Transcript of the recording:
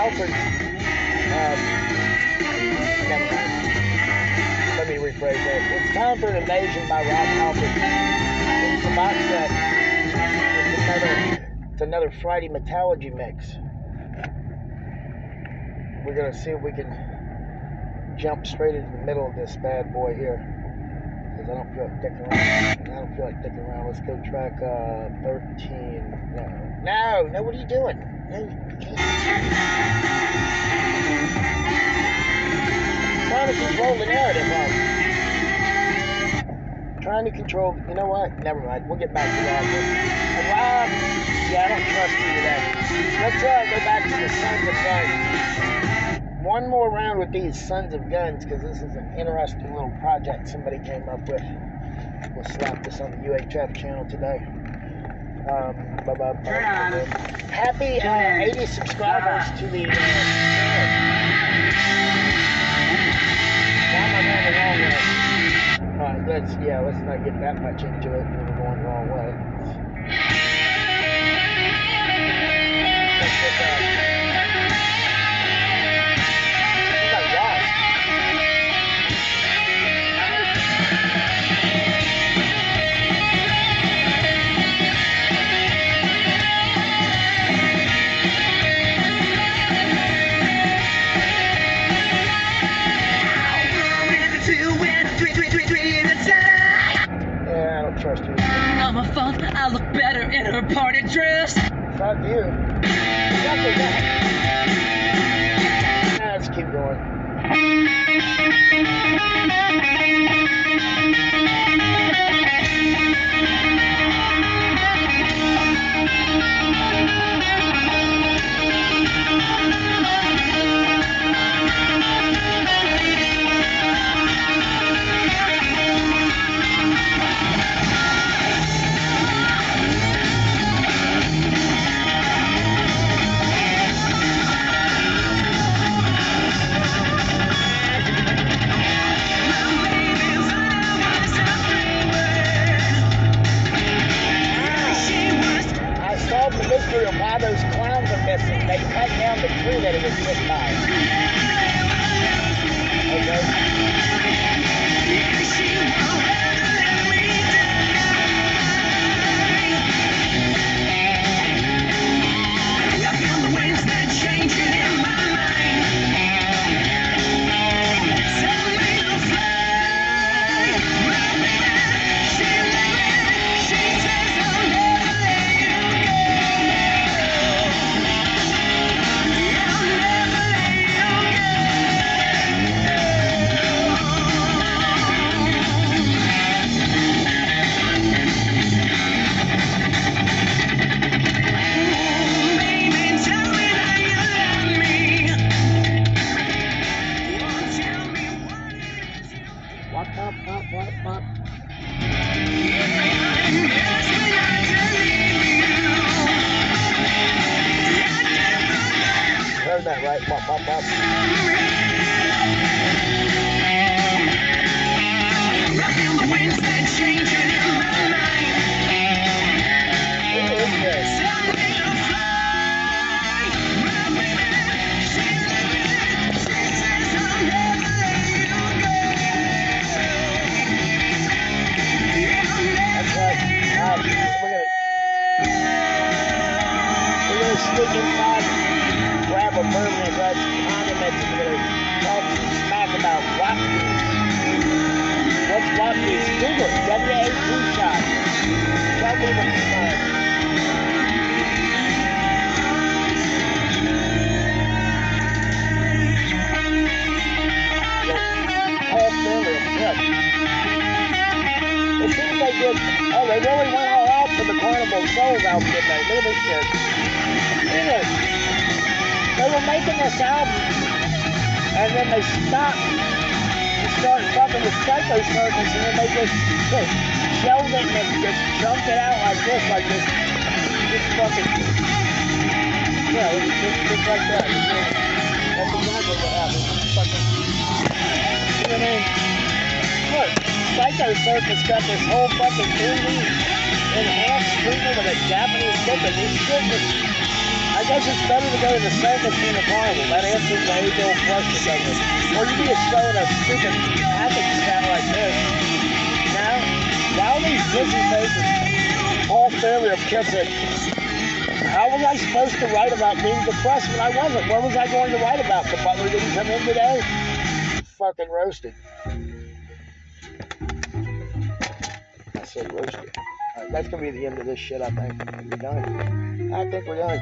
Halford. Never mind. Let me rephrase that. It's time for an invasion by Rob Halford. It's the box set. It's another Friday Metallurgy mix. We're gonna see if we can jump straight into the middle of this bad boy here. Because I don't feel like dicking around. Let's go track 13. No, what are you doing? No, you can't. Trying to control the narrative, trying to control, you know what? Never mind. We'll get back to that. Rob, yeah, I don't trust you today. Let's go back to the Sons of Guns. One more round with these Sons of Guns, because this is an interesting little project somebody came up with. We'll slap this on the UHF channel today. Happy 80 subscribers to the channel. Why am I going the wrong way? Let's not get that much into it when we're going the wrong way. Let's get that. Trust you. I'm a funk, I look better in her party dress. Fuck you. Let's keep going. Why those clowns are missing. They cut down the tree that it was hit by. Okay. I feel the winds that changing in my mind. Tell me to fly. My baby, she says I'll never let you go. Pop. Heard that right? Pop. I feel the winds that changing in my mind. Who is this? We're gonna sneak inside, grab a bourbon and grab some condiments, and we're gonna talk some smack about Watkins. What's Watkins? Google it. W-A-T shot. Tell me what you find. All fairly impressed. It seems like they really went all out for the Carnival Souls album, didn't they? Look at this shit. Look at this. They were making this album, and then they stopped and started fucking with Psycho Circus, and then they just shelved it and just chunked it out like this. Just fucking, just like that. That's exactly what happened. Fucking, you know what I mean? Look, Psycho Circus got this whole fucking 3D enhanced treatment with a Japanese sticker. This shit was, I I guess it's better to go to the circus than the carnival. That answers the age-old question, doesn't it? Or you be showing a stupid happenstance like this. Now, why all these busy faces, all failure of kissing? How was I supposed to write about being depressed when I wasn't? What was I going to write about? The butler didn't come in today? Fucking roasted. I said roasted. All right, that's going to be the end of this shit, I think. We're done. I think we're done.